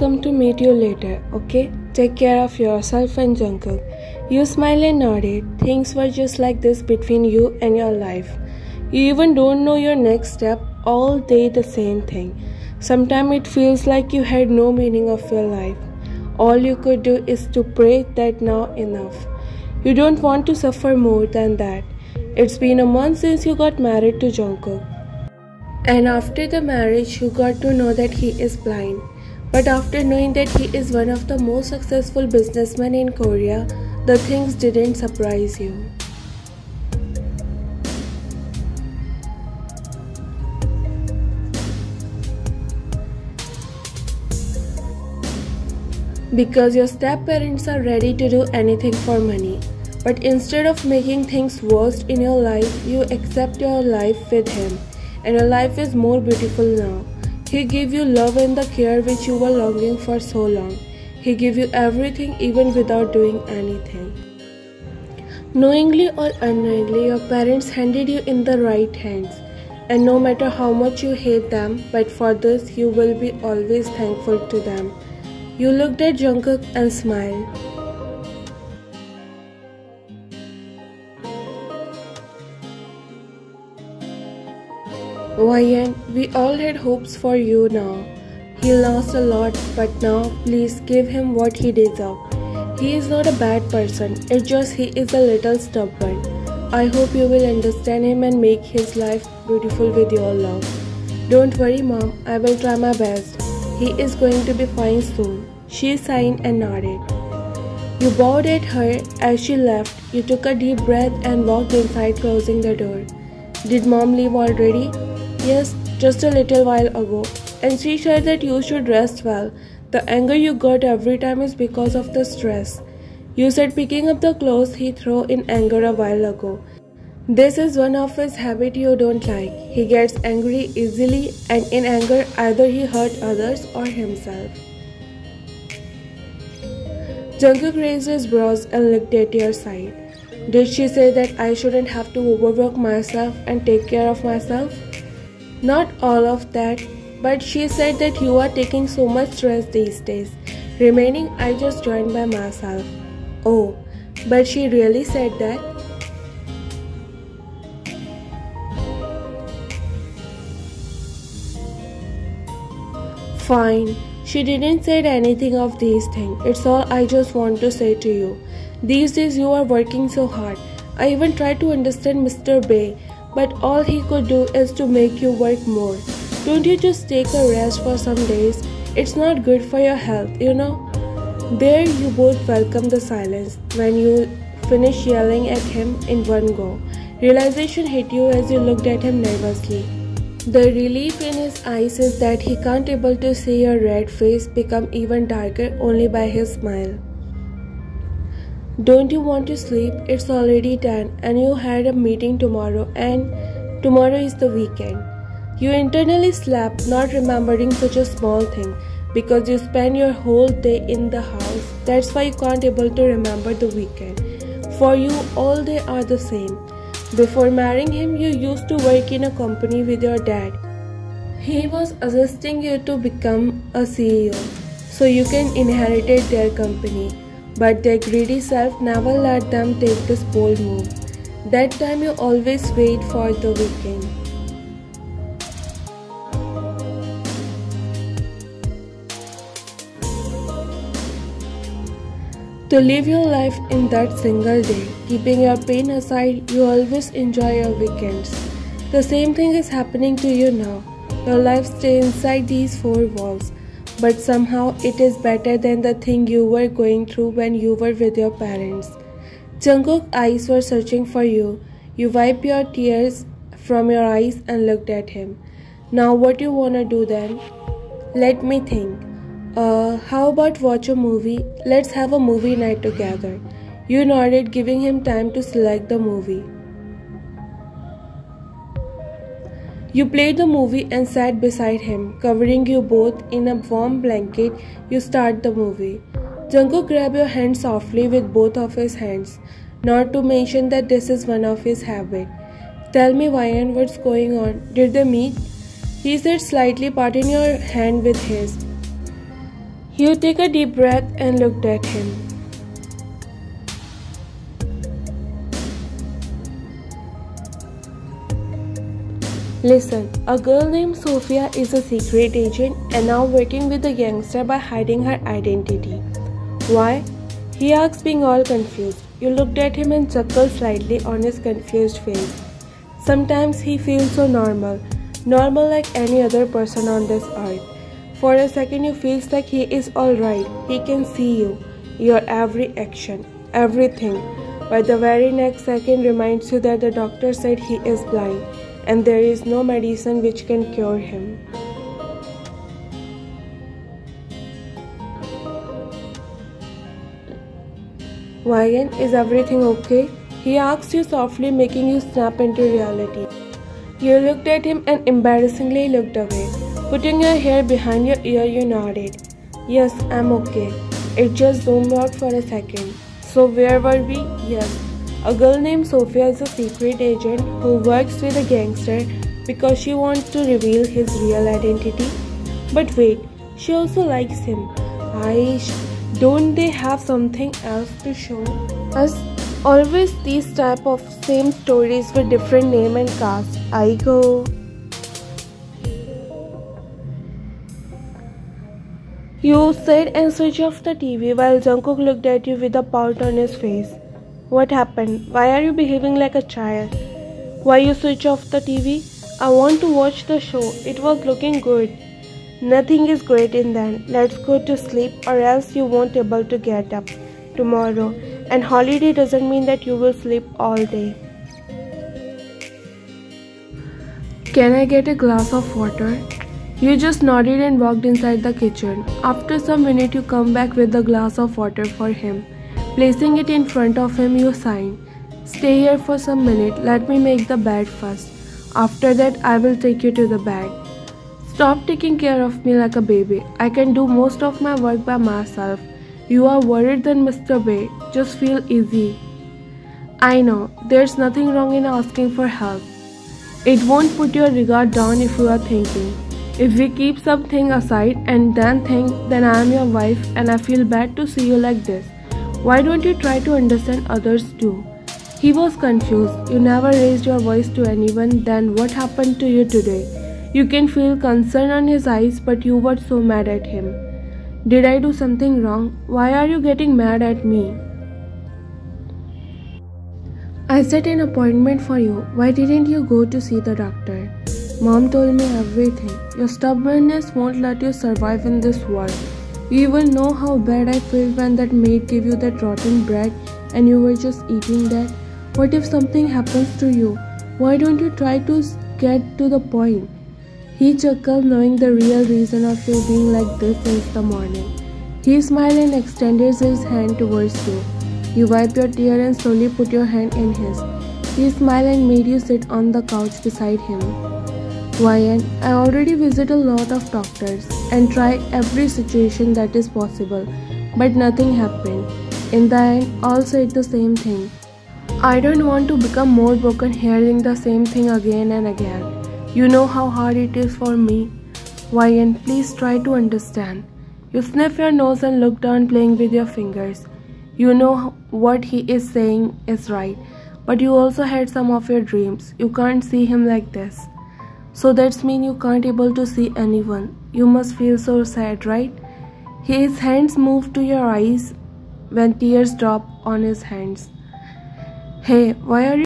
come to meet you later, okay? Take care of yourself and Jungkook. You smiled and nodded. Things were just like this between you and your life. You even don't know your next step, all day the same thing. Sometimes it feels like you had no meaning of your life. All you could do is to pray that now enough. You don't want to suffer more than that. It's been a month since you got married to Jungkook. And after the marriage, you got to know that he is blind. But after knowing that he is one of the most successful businessmen in Korea, the things didn't surprise you. Because your step-parents are ready to do anything for money. But instead of making things worse in your life, you accept your life with him. And your life is more beautiful now. He gave you love and the care which you were longing for so long. He gave you everything even without doing anything. Knowingly or unknowingly, your parents handed you in the right hands. And no matter how much you hate them, but for this you will be always thankful to them. You looked at Jungkook and smiled. Ryan, we all had hopes for you now. He lost a lot, but now please give him what he deserves. He is not a bad person, it's just he is a little stubborn. I hope you will understand him and make his life beautiful with your love. Don't worry, Mom, I will try my best. He is going to be fine soon. She sighed and nodded. You bowed at her as she left. You took a deep breath and walked inside, closing the door. Did Mom leave already? Yes, just a little while ago. And she said that you should rest well. The anger you got every time is because of the stress. You said picking up the clothes he threw in anger a while ago. This is one of his habits you don't like. He gets angry easily, and in anger either he hurt others or himself. Jungkook raised his brows and looked at your side. Did she say that I shouldn't have to overwork myself and take care of myself? Not all of that, but she said that you are taking so much stress these days. Remaining, I just joined by myself. Oh, but she really said that? Fine. She didn't say anything of these things. It's all I just want to say to you. These days you are working so hard. I even tried to understand Mr. Bay, but all he could do is to make you work more. Don't you just take a rest for some days? It's not good for your health, you know. There you both welcomed the silence when you finished yelling at him in one go. Realization hit you as you looked at him nervously. The relief in his eyes is that he can't able to see your red face become even darker only by his smile. Don't you want to sleep? It's already 10 and you had a meeting tomorrow and tomorrow is the weekend. You internally slapped, not remembering such a small thing because you spend your whole day in the house. That's why you can't able to remember the weekend. For you, all day are the same. Before marrying him, you used to work in a company with your dad. He was assisting you to become a CEO, so you can inherit their company. But their greedy self never let them take this bold move. That time you always wait for the weekend. To live your life in that single day, keeping your pain aside, you always enjoy your weekends. The same thing is happening to you now. Your life stays inside these four walls, but somehow it is better than the thing you were going through when you were with your parents. Jungkook's eyes were searching for you. You wiped your tears from your eyes and looked at him. Now what you wanna do then? Let me think. How about watch a movie? Let's have a movie night together. You nodded, giving him time to select the movie. You played the movie and sat beside him, covering you both in a warm blanket. You start the movie. Jungkook grabbed your hand softly with both of his hands, not to mention that this is one of his habits. Tell me, Ryan, what's going on? Did they meet? He said, slightly parting your hand with his. You took a deep breath and looked at him. Listen, a girl named Sophia is a secret agent and now working with the gangster by hiding her identity. Why? He asked, being all confused. You looked at him and chuckled slightly on his confused face. Sometimes he feels so normal like any other person on this earth. For a second you feels like he is alright, he can see you, your every action, everything. But the very next second reminds you that the doctor said he is blind and there is no medicine which can cure him. Wayan, is everything okay? He asked you softly, making you snap into reality. You looked at him and embarrassingly looked away. Putting your hair behind your ear, you nodded. Yes, I'm okay. It just zoomed out for a second. So where were we? Yes. A girl named Sophia is a secret agent who works with a gangster because she wants to reveal his real identity. But wait, she also likes him. Aish, don't they have something else to show? As always, these type of same stories with different name and cast. I go. You said and switched off the TV while Jungkook looked at you with a pout on his face. What happened? Why are you behaving like a child? Why you switch off the TV? I want to watch the show. It was looking good. Nothing is great in that. Let's go to sleep or else you won't be able to get up tomorrow. And holiday doesn't mean that you will sleep all day. Can I get a glass of water? You just nodded and walked inside the kitchen. After some minutes, you come back with a glass of water for him. Placing it in front of him, you sign. Stay here for some minutes. Let me make the bed first. After that, I will take you to the bed. Stop taking care of me like a baby. I can do most of my work by myself. You are worried than Mr. Bay. Just feel easy. I know, there's nothing wrong in asking for help. It won't put your regard down if you are thinking. If we keep something aside and then think, then I am your wife and I feel bad to see you like this. Why don't you try to understand others too? He was confused. You never raised your voice to anyone, then what happened to you today? You can feel concern on his eyes, but you were so mad at him. Did I do something wrong? Why are you getting mad at me? I set an appointment for you. Why didn't you go to see the doctor? Mom told me everything. Your stubbornness won't let you survive in this world. You even know how bad I felt when that maid gave you that rotten bread and you were just eating that. What if something happens to you? Why don't you try to get to the point? He chuckled, knowing the real reason of you being like this since the morning. He smiled and extended his hand towards you. You wiped your tear and slowly put your hand in his. He smiled and made you sit on the couch beside him. Wayan, I already visit a lot of doctors and try every situation that is possible, but nothing happened. In the end, all said the same thing. I don't want to become more broken hearing the same thing again and again. You know how hard it is for me. Wayan, please try to understand. You sniff your nose and look down, playing with your fingers. You know what he is saying is right, but you also had some of your dreams. You can't see him like this. So that's mean you can't able to see anyone. You must feel so sad, right? His hands move to your eyes when tears drop on his hands. Hey, why are you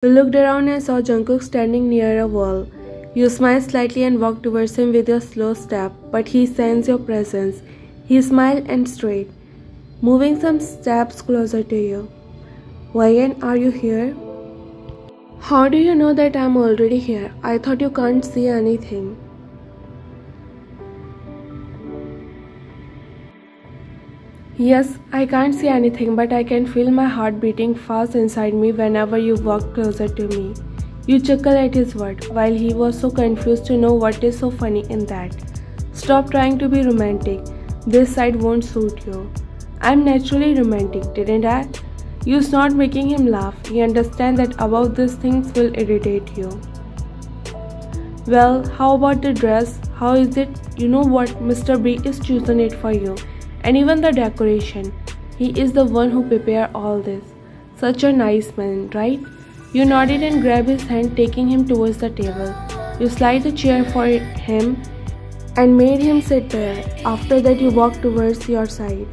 You looked around and saw Jungkook standing near a wall. You smiled slightly and walked towards him with your slow step, but he sensed your presence. He smiled and strayed, moving some steps closer to you. Wyan, are you here? How do you know that I'm already here? I thought you can't see anything. Yes, I can't see anything, but I can feel my heart beating fast inside me whenever you walk closer to me. You chuckled at his word, while he was so confused to know what is so funny in that. Stop trying to be romantic. This side won't suit you. I'm naturally romantic, didn't I? You snort, making him laugh. He understands that about these things will irritate you. Well, how about the dress? How is it? You know what? Mr. B is choosing it for you. And even the decoration. He is the one who prepared all this. Such a nice man, right? You nodded and grabbed his hand, taking him towards the table. You slid a chair for him and made him sit there. After that, you walked towards your side.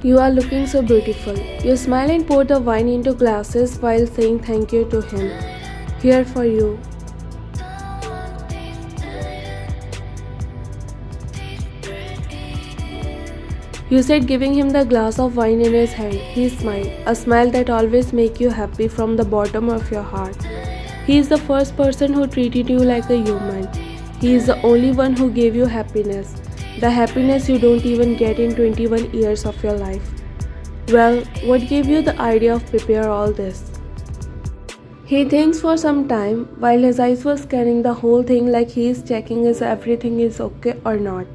You are looking so beautiful. You smiled and poured the wine into glasses while saying thank you to him. Here for you. You said, giving him the glass of wine in his hand. He smiled, a smile that always makes you happy from the bottom of your heart. He is the first person who treated you like a human. He is the only one who gave you happiness. The happiness you don't even get in 21 years of your life. Well, what gave you the idea of prepare all this? He thinks for some time while his eyes were scanning the whole thing like he is checking if everything is okay or not.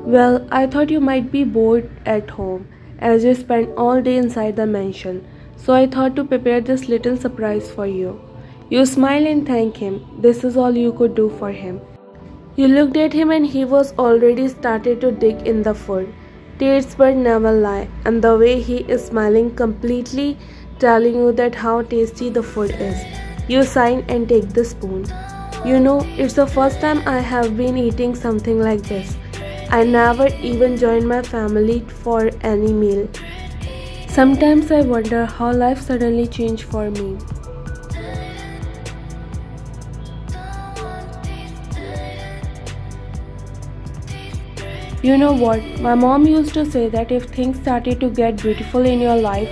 Well, I thought you might be bored at home as you spent all day inside the mansion, so I thought to prepare this little surprise for you. You smiled and thanked him. This is all you could do for him. You looked at him and he was already started to dig in the food. Tastes but never lie, and the way he is smiling completely telling you that how tasty the food is. You sigh and take the spoon. You know, it's the first time I have been eating something like this. I never even joined my family for any meal. Sometimes I wonder how life suddenly changed for me. You know what? My mom used to say that if things started to get beautiful in your life,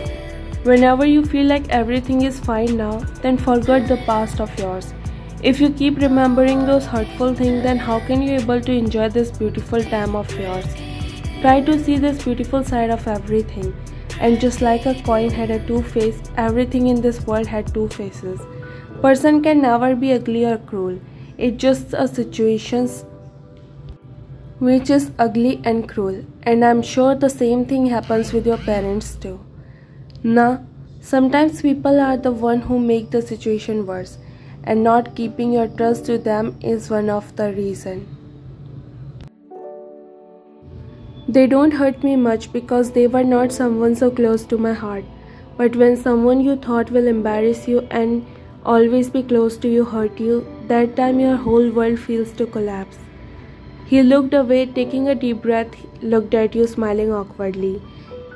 whenever you feel like everything is fine now, then forget the past of yours. If you keep remembering those hurtful things, then how can you be able to enjoy this beautiful time of yours? Try to see this beautiful side of everything. And just like a coin had a two faces, everything in this world had two faces. Person can never be ugly or cruel. It's just a situation which is ugly and cruel. And I'm sure the same thing happens with your parents too. Nah, sometimes people are the one who make the situation worse. And not keeping your trust to them is one of the reasons. They don't hurt me much because they were not someone so close to my heart. But when someone you thought will embarrass you and always be close to you hurt you, that time your whole world feels to collapse. He looked away, taking a deep breath, looked at you smiling awkwardly.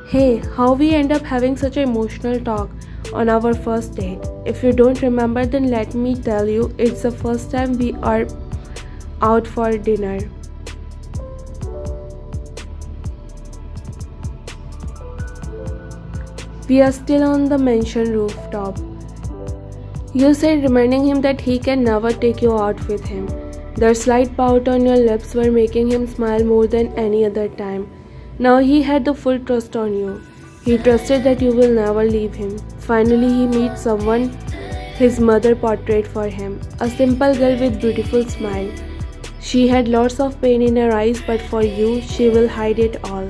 Hey, how we end up having such an emotional talk on our first date? If you don't remember, then let me tell you, it's the first time we are out for dinner. We are still on the mansion rooftop. You said, reminding him that he can never take you out with him. The slight pout on your lips were making him smile more than any other time. Now he had the full trust on you. He trusted that you will never leave him. Finally, he meets someone his mother portrayed for him. A simple girl with beautiful smile. She had lots of pain in her eyes, but for you, she will hide it all.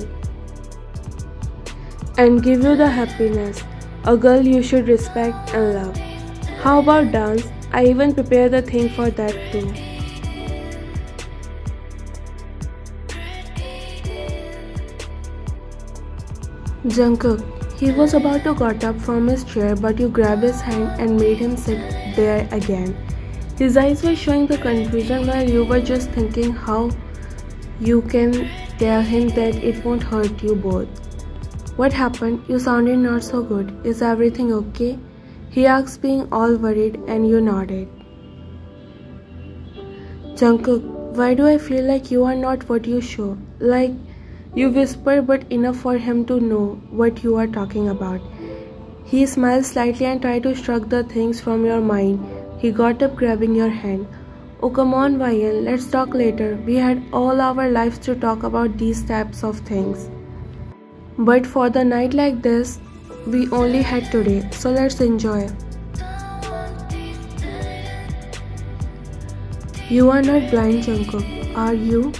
And give you the happiness. A girl you should respect and love. How about dance? I even prepared the thing for that too. Jungkook, he was about to get up from his chair, but you grabbed his hand and made him sit there again. His eyes were showing the confusion while you were just thinking how you can tell him that it won't hurt you both. What happened? You sounded not so good. Is everything okay? he asked, being all worried, and you nodded. Jungkook, why do I feel like you are not what you show? Like you whisper but enough for him to know what you are talking about. He smiled slightly and tried to shrug the things from your mind. He got up, grabbing your hand. Oh, come on, Ryan, let's talk later. We had all our lives to talk about these types of things. But for the night like this, we only had today, so let's enjoy. You are not blind, Jungkook, are you?